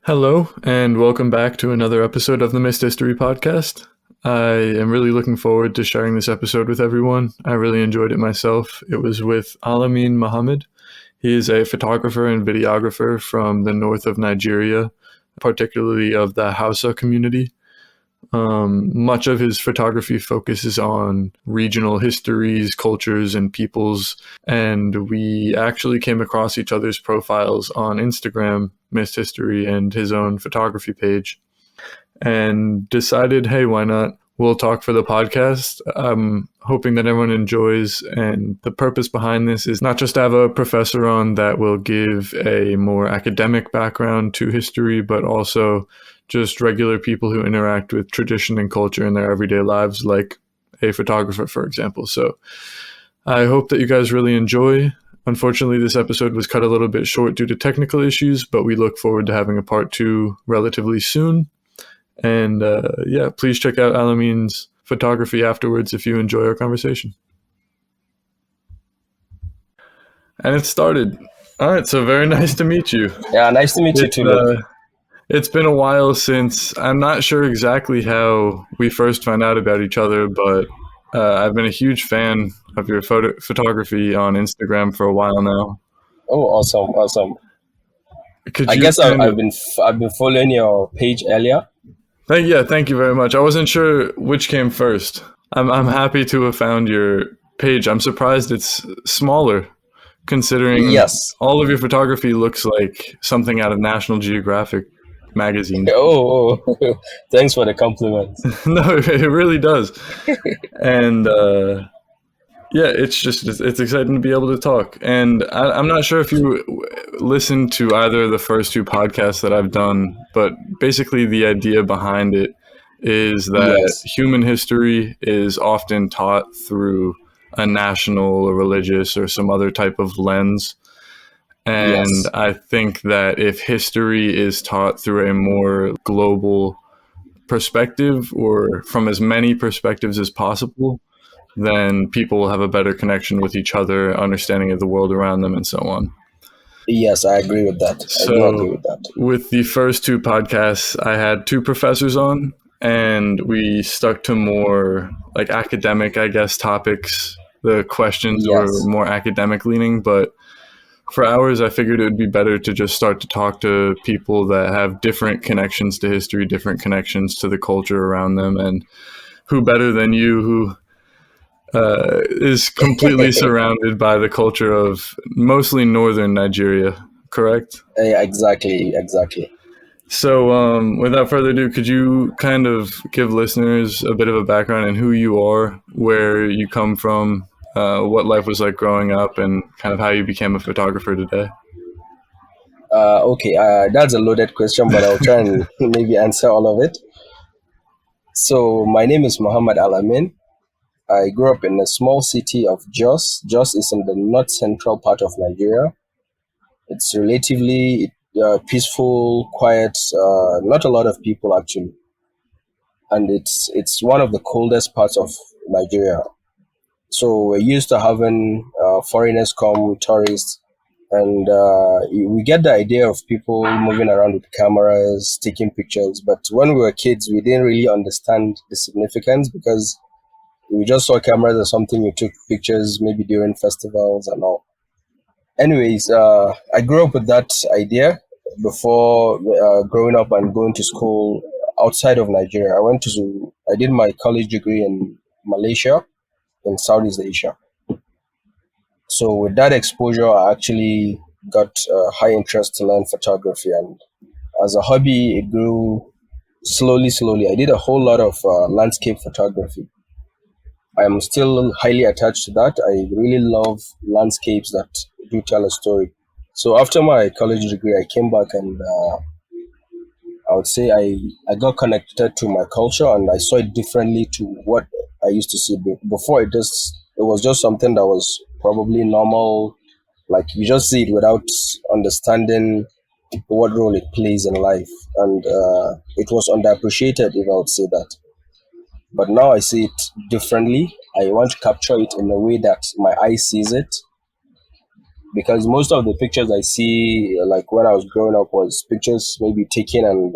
Hello, and welcome back to another episode of the Missed History podcast. I am really looking forward to sharing this episode with everyone. I really enjoyed it myself. It was with Alamin Mohammed. He is a photographer and videographer from the north of Nigeria, particularly of the Hausa community. Much of his photography focuses on regional histories, cultures, and peoples. And we actually came across each other's profiles on Instagram, Missed History, and his own photography page, and decided, hey, why not? We'll talk for the podcast. I'm hoping that everyone enjoys. And the purpose behind this is not just to have a professor on that will give a more academic background to history, but also just regular people who interact with tradition and culture in their everyday lives, like a photographer, for example. So I hope that you guys really enjoy. Unfortunately, this episode was cut a little bit short due to technical issues, but we look forward to having a part two relatively soon. And please check out Alamin's photography afterwards if you enjoy our conversation. And it started. All right, so very nice to meet you. Yeah, nice to meet you too, Luke. It's been a while since, I'm not sure exactly how we first found out about each other, but I've been a huge fan of your photography on Instagram for a while now. Oh, awesome. I've been following your page earlier. Thank you very much. I wasn't sure which came first. I'm happy to have found your page. I'm surprised it's smaller, considering all of your photography looks like something out of National Geographic magazine. Oh, thanks for the compliment. No, it really does. And it's exciting to be able to talk. And I'm not sure if you listened to either of the first two podcasts that I've done, but basically the idea behind it is that human history is often taught through a national or religious or some other type of lens. And I think that if history is taught through a more global perspective or from as many perspectives as possible, then people will have a better connection with each other, understanding of the world around them, and so on. Yes, I agree with that. With the first two podcasts, I had two professors on, and we stuck to more like academic, I guess, topics. The questions were more academic leaning, but for ours, I figured it would be better to just start to talk to people that have different connections to history, different connections to the culture around them, and who better than you, who is completely surrounded by the culture of mostly northern Nigeria, correct? Yeah, exactly. So without further ado, could you kind of give listeners a bit of a background in who you are, where you come from, what life was like growing up, and kind of how you became a photographer today? That's a loaded question, but I'll try and maybe answer all of it. So my name is Muhammad Alamin. I grew up in a small city of Jos. Jos is in the north central part of Nigeria. It's relatively peaceful, quiet, not a lot of people actually. And it's one of the coldest parts of Nigeria. So we're used to having foreigners come, tourists, and we get the idea of people moving around with cameras, taking pictures. But when we were kids, we didn't really understand the significance because we just saw cameras as something you took pictures maybe during festivals and all. Anyways, I grew up with that idea before growing up and going to school outside of Nigeria. I did my college degree in Malaysia, in Southeast Asia. So with that exposure, I actually got a high interest to learn photography. And as a hobby, it grew slowly. I did a whole lot of landscape photography. I'm still highly attached to that. I really love landscapes that do tell a story. So after my college degree, I came back and I would say I got connected to my culture and I saw it differently to what I used to see before. It was just something that was probably normal, like you just see it without understanding what role it plays in life, and it was underappreciated, if I would say that. But now I see it differently. I want to capture it in a way that my eye sees it, because most of the pictures I see, like when I was growing up, was pictures maybe taken and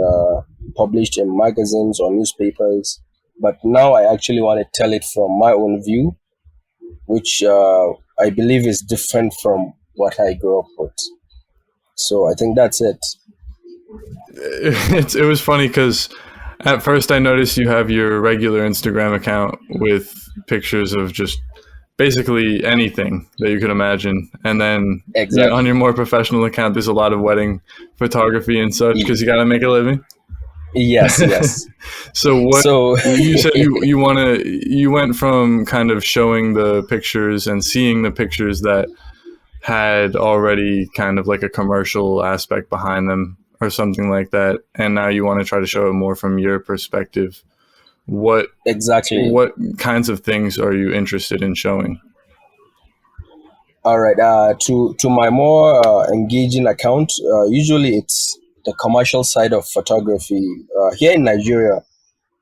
published in magazines or newspapers. But now I actually want to tell it from my own view, which I believe is different from what I grew up with. So I think that's it. It was funny because at first I noticed you have your regular Instagram account with pictures of just basically anything that you could imagine, and then on Exactly. your more professional account, there's a lot of wedding photography and such Y- because you got to make a living. yes, yes. So what So you said you went from kind of showing the pictures and seeing the pictures that had already kind of like a commercial aspect behind them or something like that, and now you want to try to show it more from your perspective. What exactly. what kinds of things are you interested in showing? All right. To my more engaging account, usually it's the commercial side of photography. Here in Nigeria,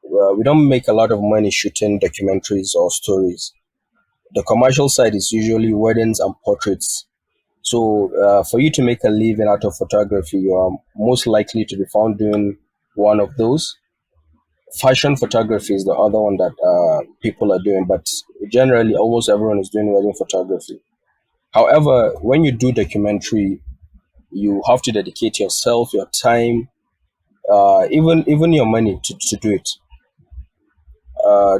we don't make a lot of money shooting documentaries or stories. The commercial side is usually weddings and portraits. So, for you to make a living out of photography, you are most likely to be found doing one of those. Fashion photography is the other one that people are doing, but generally, almost everyone is doing wedding photography. However, when you do documentary, you have to dedicate yourself, your time, even your money to do it.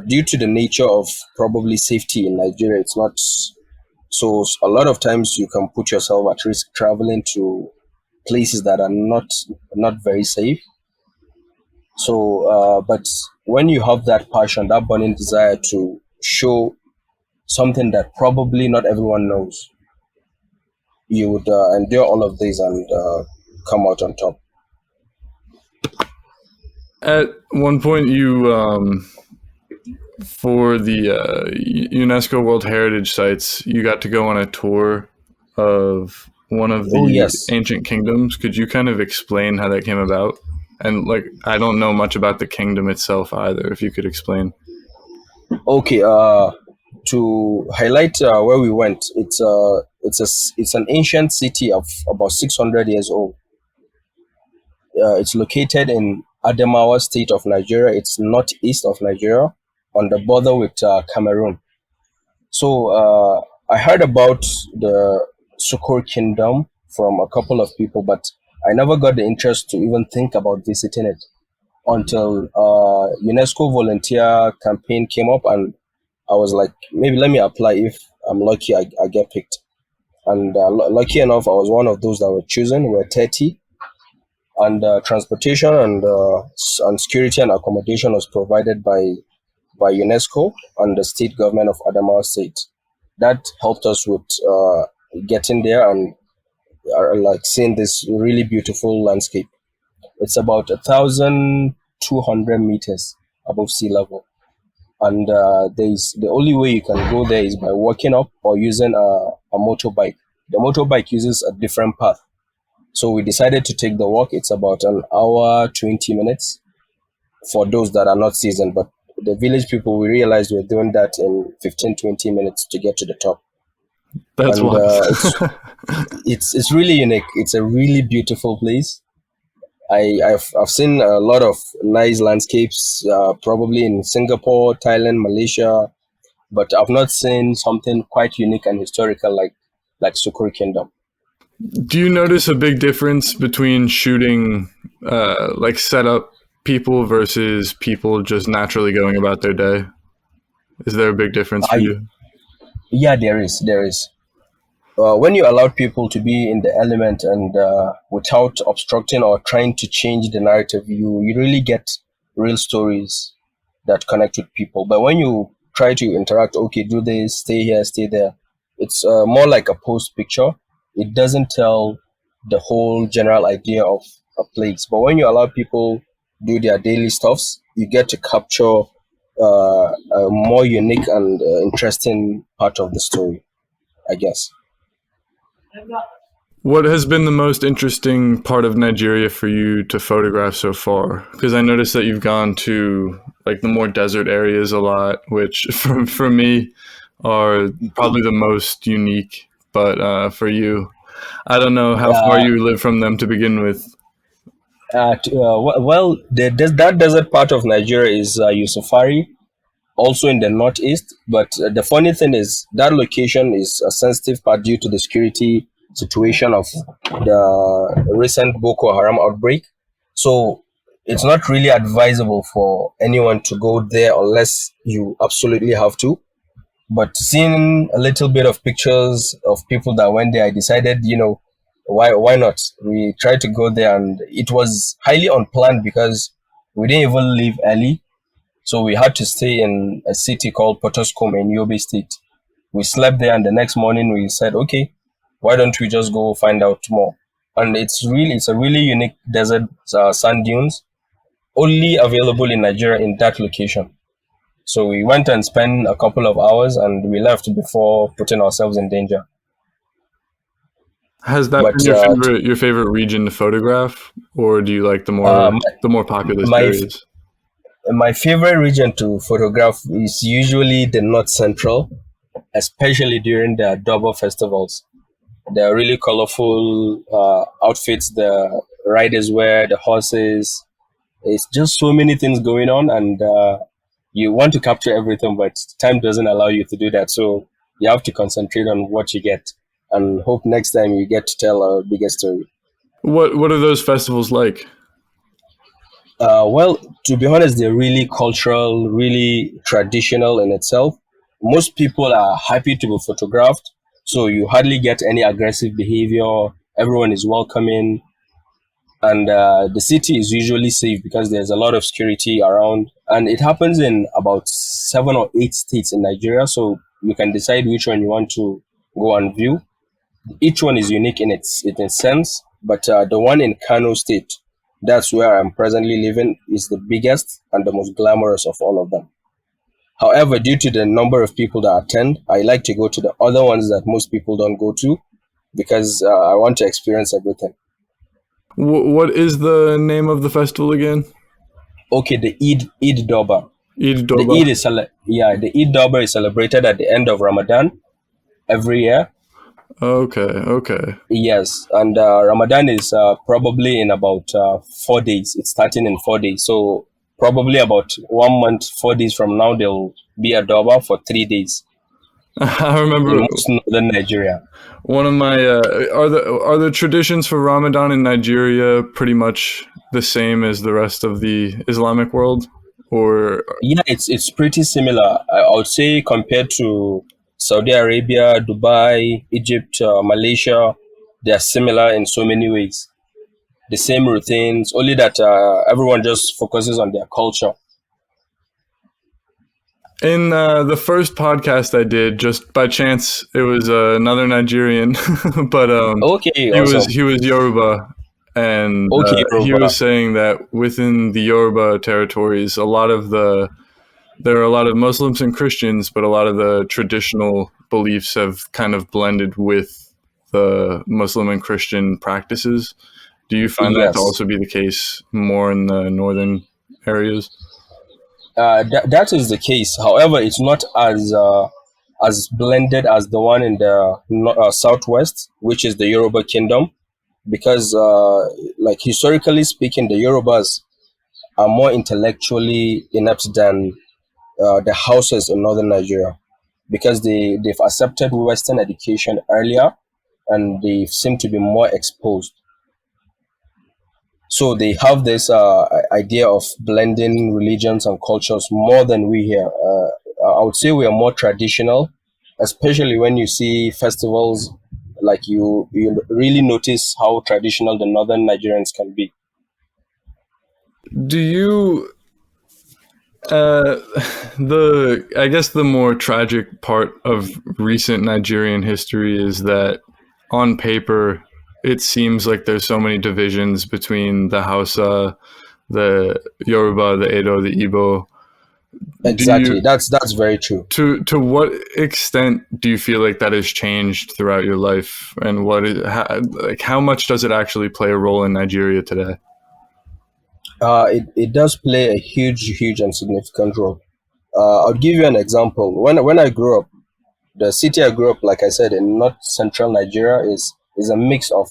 Due to the nature of probably safety in Nigeria, it's not so. A lot of times you can put yourself at risk traveling to places that are not very safe. So, but when you have that passion, that burning desire to show something that probably not everyone knows, you would endure all of this and come out on top. At one point, you for the UNESCO World Heritage Sites, you got to go on a tour of one of Oh the yes. ancient kingdoms. Could you kind of explain how that came about? And like, I don't know much about the kingdom itself either. If you could explain. Okay. To highlight where we went, it's an ancient city of about 600 years old. It's located in Adamawa state of Nigeria. It's northeast of Nigeria, on the border with Cameroon. So I heard about the Sukkur Kingdom from a couple of people, but I never got the interest to even think about visiting it until UNESCO volunteer campaign came up, and I was like, maybe let me apply. If I'm lucky, I get picked. And lucky enough, I was one of those that were chosen. We're 30, and transportation and security and accommodation was provided by UNESCO and the state government of Adamawa State. That helped us with getting there and like seeing this really beautiful landscape. It's about 1,200 meters above sea level, and there's the only way you can go there is by walking up or using a motorbike. The motorbike uses a different path, so we decided to take the walk. It's about an hour 20 minutes for those that are not seasoned, but the village people, we realized we're doing that in 15-20 minutes to get to the top. That's And wild. it's really unique. It's a really beautiful place. I've seen a lot of nice landscapes, probably in Singapore, Thailand, Malaysia, but I've not seen something quite unique and historical like Sukkur Kingdom. Do you notice a big difference between shooting like setup people versus people just naturally going about their day? Is there a big difference for I you? Yeah, there is. When you allow people to be in the element and without obstructing or trying to change the narrative, you really get real stories that connect with people. But when you try to interact, okay, do this, stay here, stay there, it's more like a post picture. It doesn't tell the whole general idea of a place. But when you allow people do their daily stuffs, you get to capture a more unique and interesting part of the story, I guess. What has been the most interesting part of Nigeria for you to photograph so far? Because I noticed that you've gone to like the more desert areas a lot, which for me are probably the most unique but for you, I don't know how far Uh, you live from them to begin with. well, that desert part of Nigeria is Yusufari, also in the northeast. But the funny thing is that location is a sensitive part due to the security situation of the recent Boko Haram outbreak. So it's not really advisable for anyone to go there unless you absolutely have to. But seeing a little bit of pictures of people that went there, I decided, why not? We tried to go there, and it was highly unplanned because we didn't even leave early, so we had to stay in a city called Potoskum in Yobe State. We slept there, and the next morning we said, okay, why don't we just go find out more? And it's a really unique desert sand dunes, only available in Nigeria in that location. So we went and spent a couple of hours, and we left before putting ourselves in danger. Has that been But your favorite region to photograph, or do you like uh, the more populous my areas? my favorite region to photograph is usually the North Central, especially during the Durbar festivals. There are really colorful outfits the riders wear, the horses. It's just so many things going on, and you want to capture everything, but time doesn't allow you to do that. So you have to concentrate on what you get and hope next time you get to tell a bigger story. What are those festivals like? Well, to be honest, they're really cultural, really traditional in itself. Most people are happy to be photographed, so you hardly get any aggressive behavior. Everyone is welcoming, and the city is usually safe because there's a lot of security around. And it happens in about 7 or 8 states in Nigeria, so you can decide which one you want to go and view. Each one is unique in its sense, but the one in Kano State, that's where I'm presently living, is the biggest and the most glamorous of all of them. However, due to the number of people that attend, I like to go to the other ones that most people don't go to because I want to experience everything. What is the name of the festival again? Okay, the Eid Doba. Eid The Doba. The Eid Doba is celebrated at the end of Ramadan every year. Okay, okay. Yes, and Ramadan is probably in about 4 days. It's starting in 4 days. So probably about 1 month, 4 days from now, there'll be a Doba for 3 days I in remember most northern Nigeria. one of my are the traditions for Ramadan in Nigeria pretty much the same as the rest of the Islamic world, or Yeah, it's pretty similar. I would say compared to Saudi Arabia, Dubai, Egypt, Malaysia, they are similar in so many ways. The same routines, only that everyone just focuses on their culture. in the first podcast I did, just by chance, it was another Nigerian, but Okay, he awesome. was Yoruba, and Okay, he was Yoruba. saying that within the Yoruba territories, there are a lot of Muslims and Christians, but a lot of the traditional beliefs have kind of blended with the Muslim and Christian practices. Do you find that to Yes. also be the case more in the northern areas? That is the case. However, it's not as blended as the one in the southwest, which is the Yoruba Kingdom, because like historically speaking, the Yorubas are more intellectually inept than the houses in northern Nigeria, because they've accepted Western education earlier, and they seem to be more exposed. So they have this idea of blending religions and cultures more than we here. I would say we are more traditional, especially when you see festivals. Like you really notice how traditional the northern Nigerians can be. Do you uh, the I guess the more tragic part of recent Nigerian history is that on paper it seems like there's so many divisions between the Hausa, the Yoruba, the Edo, the Igbo. Do Exactly, you that's very true. to what extent do you feel like that has changed throughout your life, and like how much does it actually play a role in Nigeria today? It does play a huge and significant role. I'll give you an example. When I grew up, The city I grew up, like I said, in north central Nigeria, is a mix of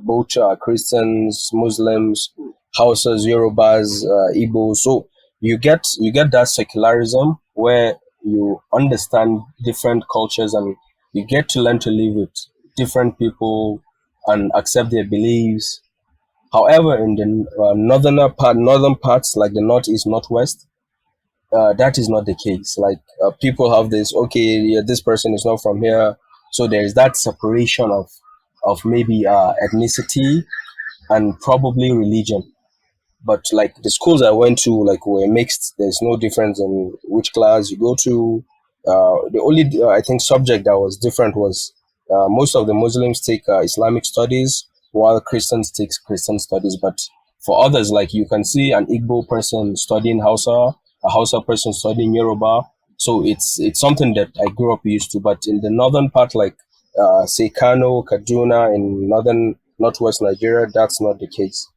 both Christians, Muslims, Hausas, Yorubas, Igbo. So you get that secularism where you understand different cultures and you get to learn to live with different people and accept their beliefs. However, in the northern parts like the northeast, northwest, that is not the case. Like people have this, okay, yeah, this person is not from here, so there is that separation of maybe ethnicity and probably religion. But like the schools I went to, like were mixed. There's no difference in which class you go to. The only I think subject that was different was most of the Muslims take Islamic studies, while Christians take Christian studies. But for others, like you can see an Igbo person studying Hausa, a Hausa person studying Yoruba. So it's something that I grew up used to. But in the northern part, like say Kano, Kaduna, in northern northwest Nigeria, that's not the case.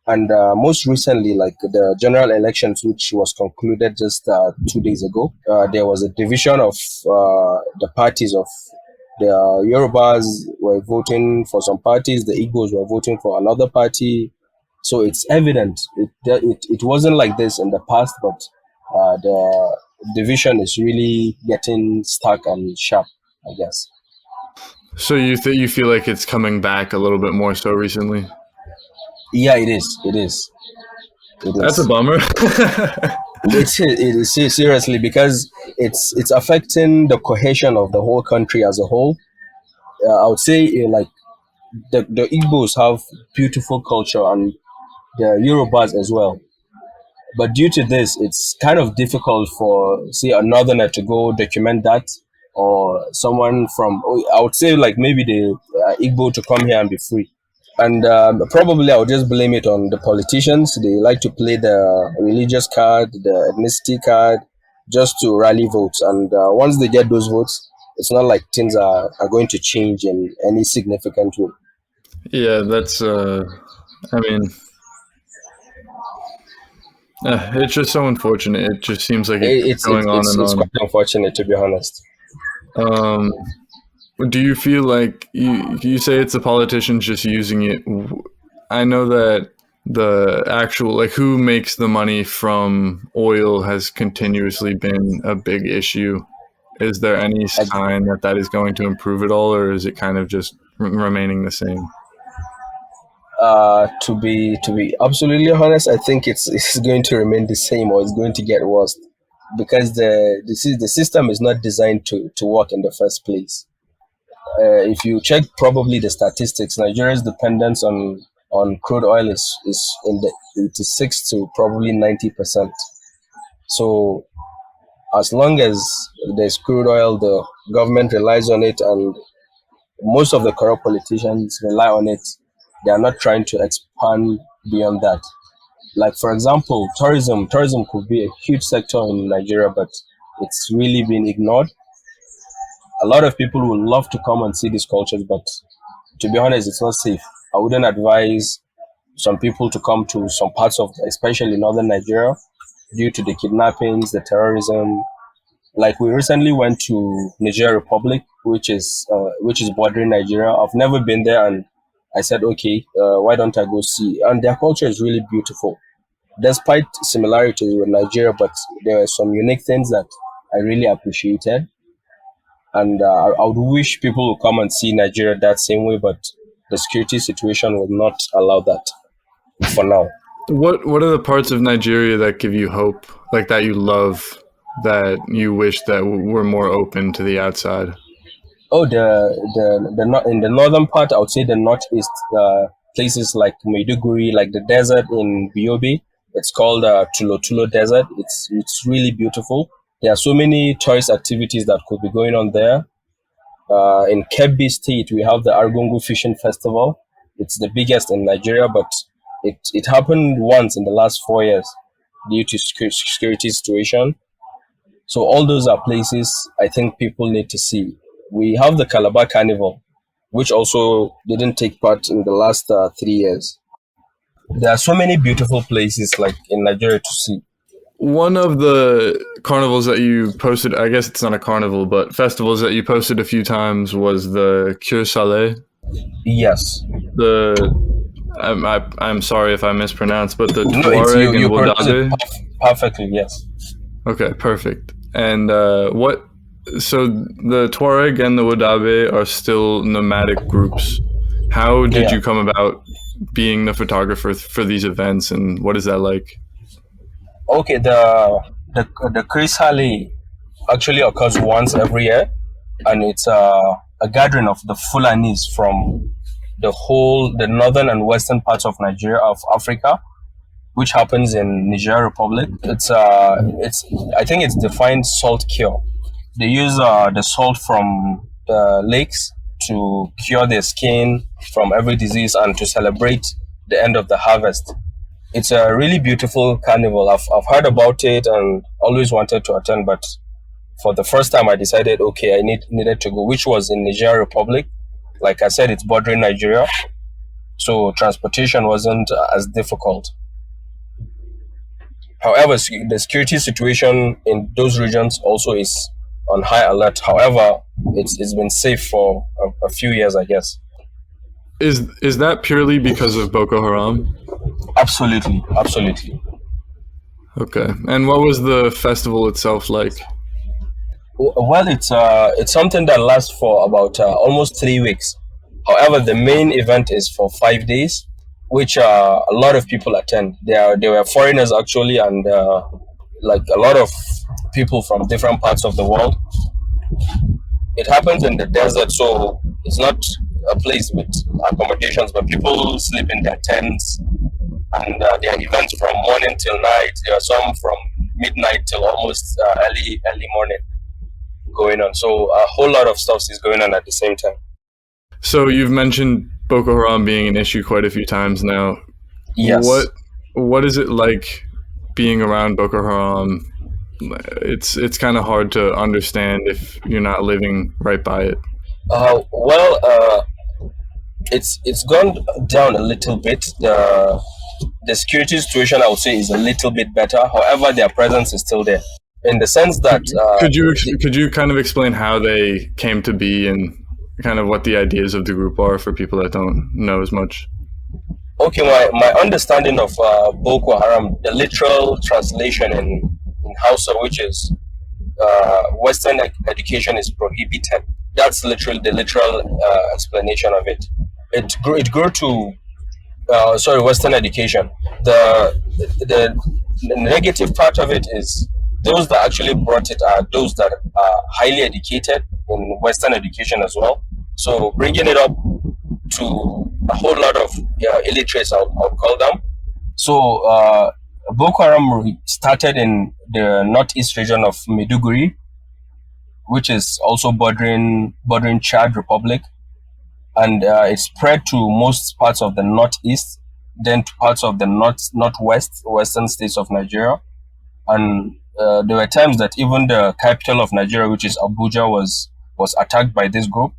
And most recently, like the general elections, which was concluded just 2 days ago, there was a division of the parties of the Yorubas were voting for some parties, the Igbos were voting for another party. So it's evident it wasn't like this in the past, but the division is really getting stark and sharp, I guess. So you feel like it's coming back a little bit more so recently? Yeah, it is. It is. It That's a is. bummer. It is seriously because it's affecting the cohesion of the whole country as a whole. I would say like the Igbos have beautiful culture and the Yorubas as well. But due to this, it's kind of difficult for say a northerner to go document that, or someone from I would say like maybe the Igbo to come here and be free. And probably I'll just blame it on the politicians. They like to play the religious card, the ethnicity card, just to rally votes. And once they get those votes, it's not like things are going to change in any significant way. Yeah, that's. I mean, it's just so unfortunate. It just seems like it keeps It's going on and it's quite on. unfortunate, to be honest. Um, do you feel like you say it's the politicians just using it? I know that the actual like who makes the money from oil has continuously been a big issue. Is there any I, sign that that is going to improve at all, or is it kind of just remaining the same? to be absolutely honest, I think it's going to remain the same or it's going to get worse because the system is not designed to work in the first place. If you check probably the statistics, Nigeria's dependence on crude oil is in the 86 to probably 90%. So as long as there's crude oil, the government relies on it, and most of the corrupt politicians rely on it. They are not trying to expand beyond that. Like for example, tourism could be a huge sector in Nigeria, but it's really been ignored. A lot of people would love to come and see these cultures, but to be honest, it's not safe. I wouldn't advise some people to come to some parts of, especially northern Nigeria, due to the kidnappings, the terrorism. Like we recently went to Niger Republic, which is bordering Nigeria. I've never been there, and I said, okay, why don't I go see? And their culture is really beautiful, despite similarities with Nigeria. But there are some unique things that I really appreciated, and I would wish people would come and see Nigeria that same way. But the security situation will not allow that for now. What are the parts of Nigeria that give you hope, like that you love, that you wish that were more open to the outside? Oh, in the northern part, I would say the northeast places like Maiduguri, like the desert in Biobe. It's called Tulo Tulo Desert. It's really beautiful. There are so many tourist activities that could be going on there. In Kebbi State, we have the Argungu Fishing Festival. It's the biggest in Nigeria, but it happened once in the last 4 years due to security situation. So all those are places I think people need to see. We have the Calabar Carnival, which also didn't take part in the last 3 years. There are so many beautiful places like in Nigeria to see. one of the carnivals that you posted, I guess it's not a carnival, but festivals that you posted a few times was the Cure Saleh. Yes. The I'm sorry if I mispronounced, but the No, it's Tuareg and you pronounce it Wodaabe. perfectly. Yes. Okay, perfect. And what? So the Tuareg and the Wodaabe are still nomadic groups. How did Yeah. you come about being the photographer for these events, and what is that like? Okay. The Chris Halley actually occurs once every year, and it's a gathering of the Fulanis from the northern and western parts of Nigeria, of Africa, which happens in Niger Republic. It's I think it's defined salt cure. They use the salt from the lakes to cure their skin from every disease and to celebrate the end of the harvest. It's a really beautiful carnival. I've heard about it and always wanted to attend, but for the first time I decided, okay, needed to go, which was in Niger Republic. Like I said, it's bordering Nigeria, so transportation wasn't as difficult. However, the security situation in those regions also is on high alert. However, it's been safe for a few years, I guess. Is that purely because of Boko Haram? Absolutely, absolutely. Okay. And what was the festival itself like? Well, it's something that lasts for about almost 3 weeks. However, the main event is for 5 days, which a lot of people attend. They were foreigners actually, and like a lot of people from different parts of the world. It happens in the desert, so it's not a place with accommodations, but people sleep in their tents, and there are events from morning till night. There are some from midnight till almost early morning going on. So a whole lot of stuff is going on at the same time. So you've mentioned Boko Haram being an issue quite a few times now. Yes. What is it like being around Boko Haram? It's kind of hard to understand if you're not living right by it. It's gone down a little bit. The security situation, I would say, is a little bit better. However, their presence is still there, in the sense that could you kind of explain how they came to be and kind of what the ideas of the group are for people that don't know as much? Okay, my understanding of Boko Haram, the literal translation in Hausa, which is Western education is prohibited. That's literally the literal explanation of it. It grew to Western education. The negative part of it is those that actually brought it are those that are highly educated in Western education as well. So bringing it up to a whole lot of illiterates, I'll call them. So Boko Haram started in the northeast region of Maiduguri, which is also bordering Chad Republic, and it spread to most parts of the northeast, then to parts of the western states of Nigeria, and there were times that even the capital of Nigeria, which is Abuja, was attacked by this group.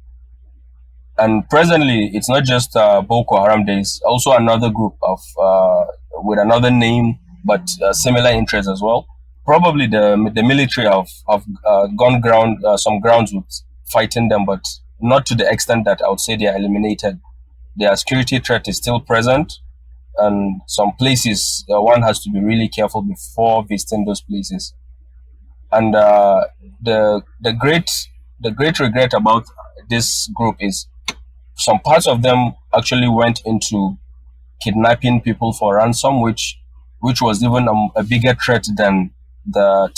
And presently, it's not just Boko Haram. There is also another group of with another name but similar interests as well. Probably the military have gone some grounds with fighting them, but not to the extent that I would say they are eliminated. Their security threat is still present, and some places one has to be really careful before visiting those places. And the great regret about this group is some parts of them actually went into kidnapping people for ransom, which was even a bigger threat than the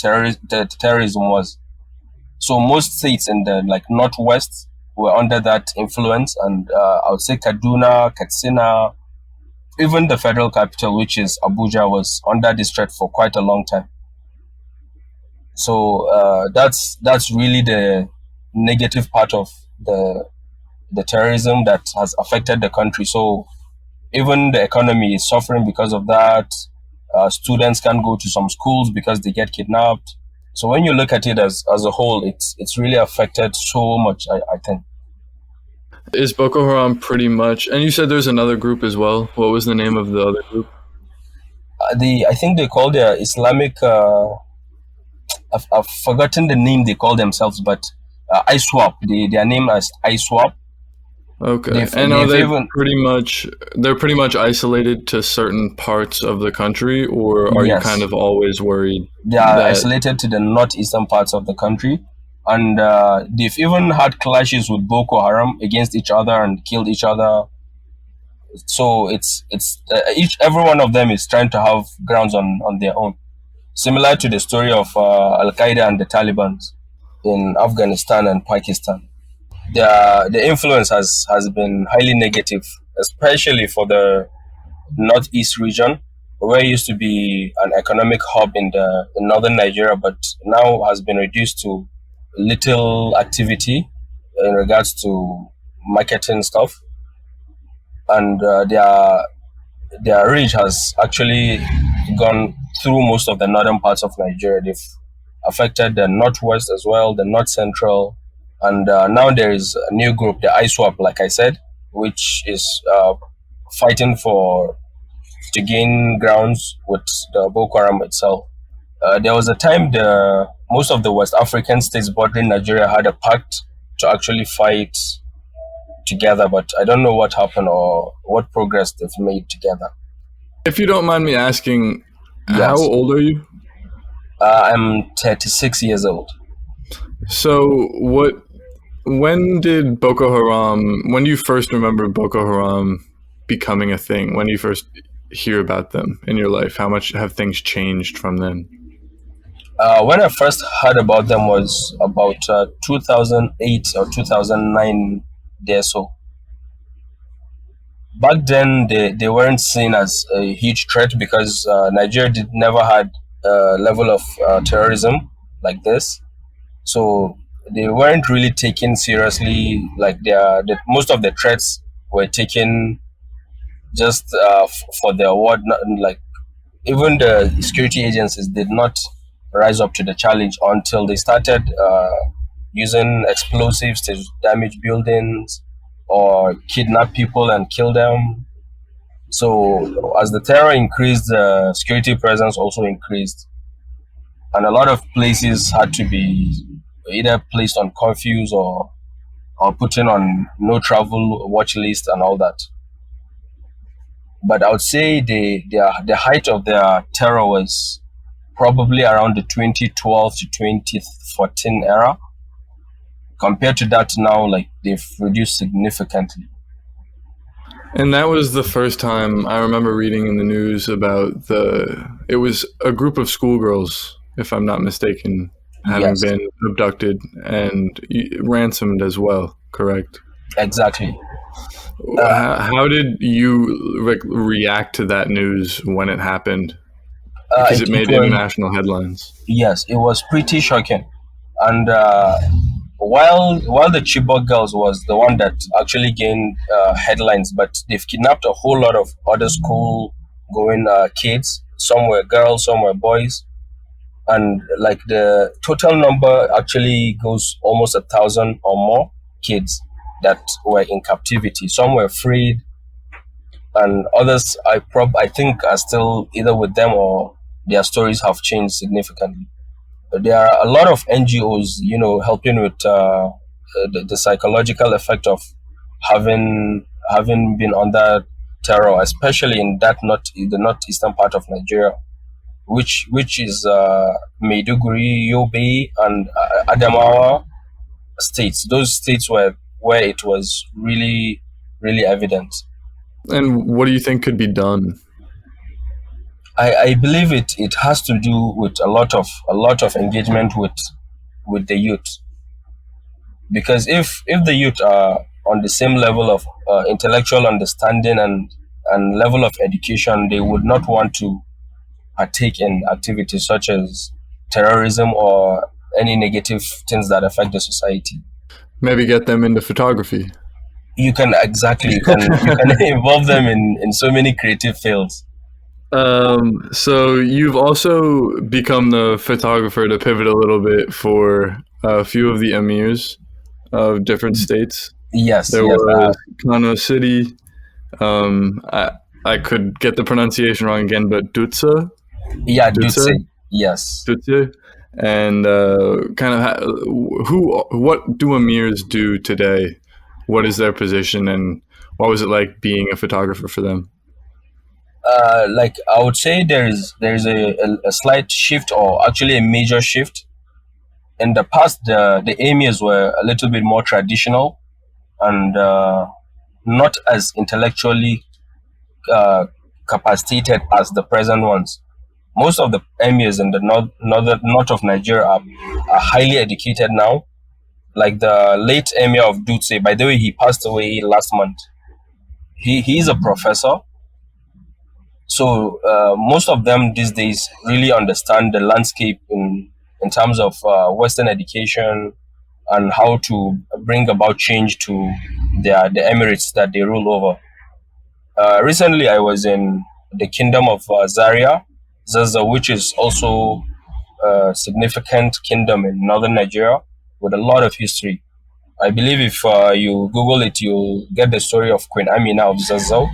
terrorism was. So most states in the northwest were under that influence, and I would say Kaduna, Katsina, even the federal capital, which is Abuja, was under this threat for quite a long time. So that's really the negative part of the terrorism that has affected the country. So even the economy is suffering because of that. Students can't go to some schools because they get kidnapped. So when you look at it as a whole, it's really affected so much, I think. Is Boko Haram pretty much, and you said there's another group as well. What was the name of the other group? I think they call their Islamic. I've forgotten the name they call themselves, but ISWAP. Their name is ISWAP. Okay. And are They've they even they're pretty much isolated to certain parts of the country, or are you kind yes, of always worried they are that isolated to the northeastern parts of the country, and they've even had clashes with Boko Haram against each other and killed each other. So it's each every one of them is trying to have grounds on their own, similar to the story of Al Qaeda and the Taliban in Afghanistan and Pakistan. The influence has been highly negative, especially for the northeast region, where it used to be an economic hub in northern Nigeria, but now has been reduced to little activity in regards to marketing stuff, and their reach has actually gone through most of the northern parts of Nigeria. They've affected the northwest as well, the north central, and now there is a new group, the ISWAP, like I said, which is fighting for to gain grounds with the Boko Haram itself. There was a time the most of the West African states bordering Nigeria had a pact to actually fight together, but I don't know what happened or what progress they've made together. if you don't mind me asking, how Yes, old are you? I'm 36 years old. So what when did Boko Haram when do you first remember Boko Haram becoming a thing? When do you first hear about them in your life? How much have things changed from then? When I first heard about them was about 2008 or 2009 there. So back then they weren't seen as a huge threat because Nigeria did never had a level of terrorism like this. So they weren't really taken seriously. Like most of the threats were taken just for their word. Like even the security agencies did not rise up to the challenge until they started using explosives to damage buildings or kidnap people and kill them. So as the terror increased, the security presence also increased, and a lot of places had to be either placed on curfews or put in on no travel watch list and all that. But I would say the height of their terror was probably around the 2012 to 2014 era. Compared to that now, like they've reduced significantly. And that was the first time I remember reading in the news about it was a group of schoolgirls, if I'm not mistaken, having Yes, been abducted and ransomed as well, correct? exactly. Uh, How did you react to that news when it happened? Because it it made was international headlines. yes, it was pretty shocking. And while the Chibok girls was the one that actually gained headlines, but they've kidnapped a whole lot of other school going kids. Some were girls, some were boys, and like the total number actually goes almost 1,000 or more kids that were in captivity. Some were freed, and others I think are still either with them or their stories have changed significantly. There are a lot of NGOs, helping with the psychological effect of having been under terror, especially in the northeastern part of Nigeria, which is Maiduguri, Yobe, and Adamawa states. Those states where it was really really evident. And what do you think could be done? I believe it has to do with a lot of engagement with the youth, because if the youth are on the same level of intellectual understanding and level of education, they would not want to partake in activities such as terrorism or any negative things that affect the society. Maybe get them into photography. You can involve them in so many creative fields. So you've also become the photographer to pivot a little bit for a few of the emirs of different states. Yes, There yes, was Kano City. Um, I, I could get the pronunciation wrong again, but Dutse, Yeah, Dutse, Dutse. Yes. Dutse, and kind of what do emirs do today? What is their position, and what was it like being a photographer for them? Like I would say there is a slight shift, or actually a major shift. In the past, the emirs were a little bit more traditional and not as intellectually uh, capacitated as the present ones. Most of the emirs in the north of Nigeria are highly educated now. Like the late emir of Dutse, by the way, he passed away last month. He is a professor. So most of them these days really understand the landscape in terms of Western education and how to bring about change to the emirates that they rule over. Recently, I was in the kingdom of Zaza, which is also a significant kingdom in northern Nigeria with a lot of history. I believe if you Google it, you'll get the story of Queen Amina of Zazzau.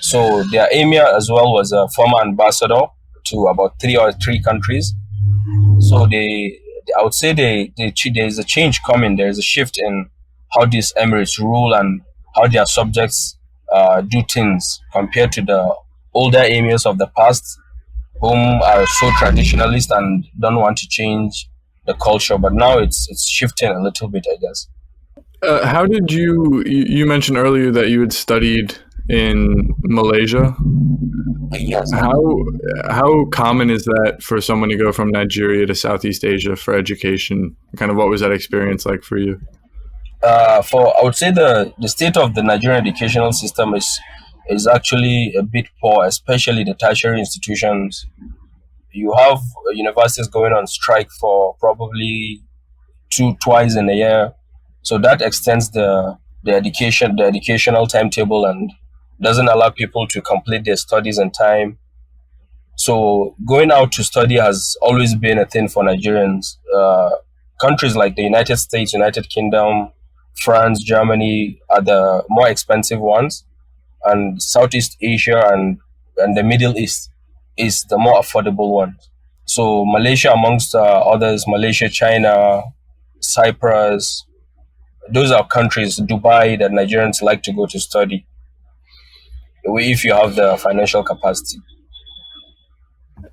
So their emir as well was a former ambassador to about three countries. So I would say there's a change coming. There's a shift in how these emirates rule and how their subjects do things compared to the older emirs of the past, whom are so traditionalist and don't want to change the culture. But now it's shifting a little bit, I guess. How did you mentioned earlier that you had studied in Malaysia? Yes. How common is that for someone to go from Nigeria to Southeast Asia for education? Kind of what was that experience like for you? For I would say the state of the Nigerian educational system is actually a bit poor, especially the tertiary institutions. You have universities going on strike for probably twice in a year, so that extends the educational timetable and doesn't allow people to complete their studies in time. So going out to study has always been a thing for Nigerians. Countries like the United States, United Kingdom, France, Germany are the more expensive ones, and Southeast Asia and the Middle East is the more affordable one. So Malaysia, amongst others, Malaysia, China, Cyprus, those are countries, Dubai, that Nigerians like to go to study if you have the financial capacity.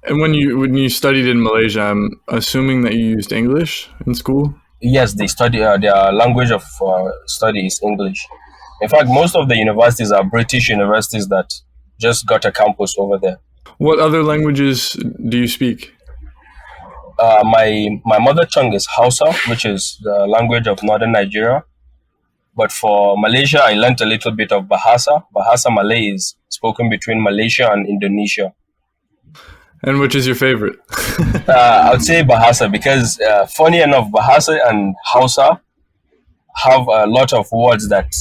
And when you studied in Malaysia, I'm assuming that you used English in school. Yes, they study their language of study is English. In fact, most of the universities are British universities that just got a campus over there. What other languages do you speak? My mother tongue is Hausa, which is the language of northern Nigeria. But for Malaysia, I learnt a little bit of Bahasa. Bahasa Malay is spoken between Malaysia and Indonesia. And which is your favorite? I would say Bahasa because, funny enough, Bahasa and Hausa have a lot of words that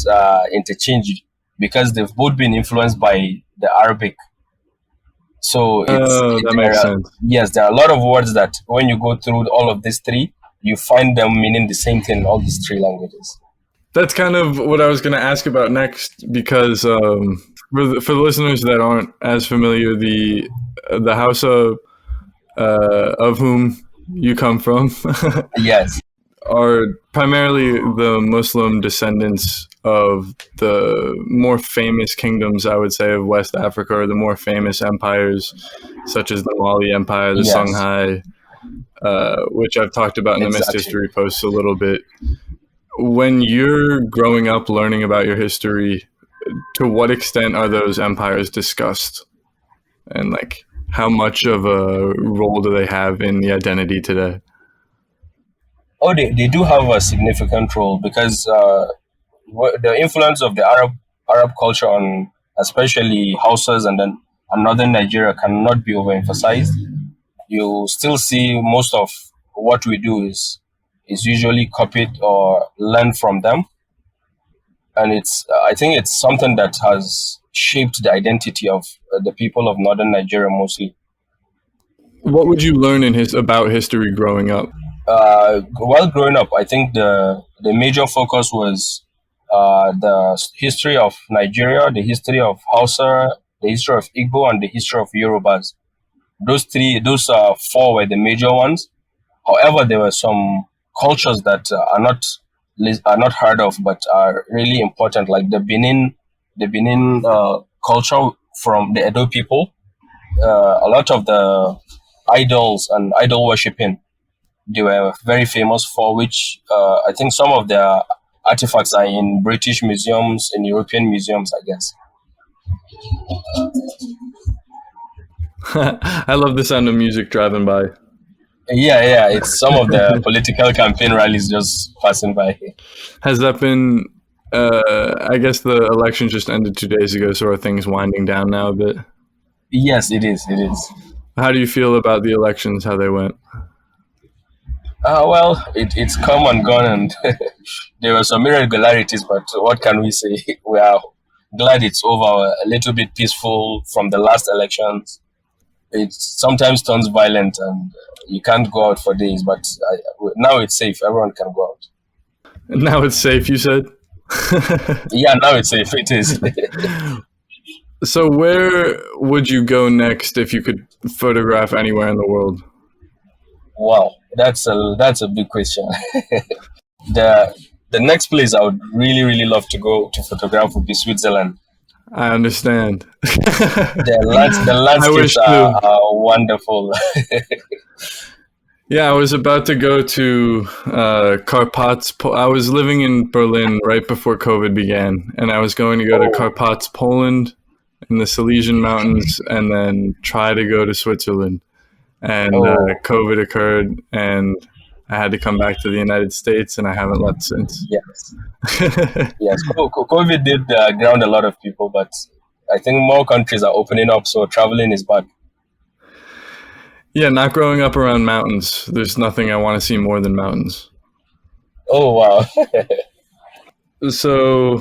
interchange because they've both been influenced by the Arabic. So That makes sense. yes, there are a lot of words that when you go through all of these three, you find them meaning the same thing in all these three languages. That's kind of what I was going to ask about next, because for the listeners that aren't as familiar, the Hausa of whom you come from Yes, are primarily the Muslim descendants of the more famous kingdoms, I would say, of West Africa, or the more famous empires, such as the Mali Empire, the yes, Songhai, which I've talked about in the Missed exactly. History posts a little bit. When you're growing up learning about your history, to what extent are those empires discussed? And like, how much of a role do they have in the identity today? Oh, they do have a significant role because the influence of the Arab culture on especially Hausas and northern Nigeria cannot be overemphasized. You still see most of what we do is usually copied or learned from them, and it's I think it's something that has shaped the identity of the people of northern Nigeria mostly. What would you learn about history growing up? While growing up, I think the major focus was the history of Nigeria, the history of Hausa, the history of Igbo, and the history of Yorubas. Those four were the major ones. However, there were some cultures that are not heard of, but are really important, like the Benin culture from the Edo people. A lot of the idols and idol worshipping they were very famous for, which I think some of their artifacts are in British museums, in European museums, I guess. I love the sound of music driving by. Yeah, yeah, it's some of the political campaign rallies just passing by. Has that been? I guess the election just ended 2 days ago, so are things winding down now a bit? Yes, it is. It is. How do you feel about the elections? How they went? Well, it's come and gone, and there were some irregularities, but what can we say? We are glad it's over, a little bit peaceful from the last elections. It sometimes turns violent, and you can't go out for days, but now it's safe. Everyone can go out. Now it's safe, you said? Yeah, now it's safe. It is. So where would you go next if you could photograph anywhere in the world? Wow, that's a big question. the the next place I would really love to go to photograph would be Switzerland. I understand. The I wish landscapes too. are wonderful. Yeah, I was about to go to Carpats. I was living in Berlin right before COVID began, and I was going to go to Oh, Carpats, Poland, in the Silesian Mountains, and then try to go to Switzerland. And oh, COVID occurred, and I had to come back to the United States, and I haven't left since. yes, yes. COVID did ground a lot of people, but I think more countries are opening up, so traveling is back. Yeah, not growing up around mountains, there's nothing I want to see more than mountains. Oh wow. So,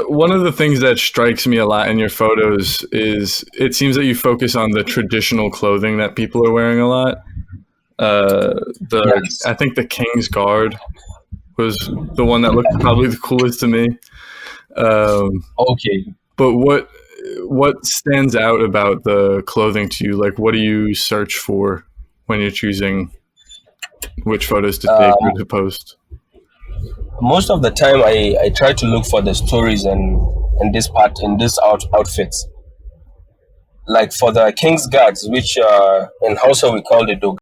one of the things that strikes me a lot in your photos is it seems that you focus on the traditional clothing that people are wearing a lot. Yes. I think the King's Guard was the one that looked probably the coolest to me. Um, Okay. but what stands out about the clothing to you? Like, what do you search for when you're choosing which photos to take or Um, to post? Most of the time, I try to look for the stories in this part in this outfits. Like for the King's Guards, which in Hausa we call the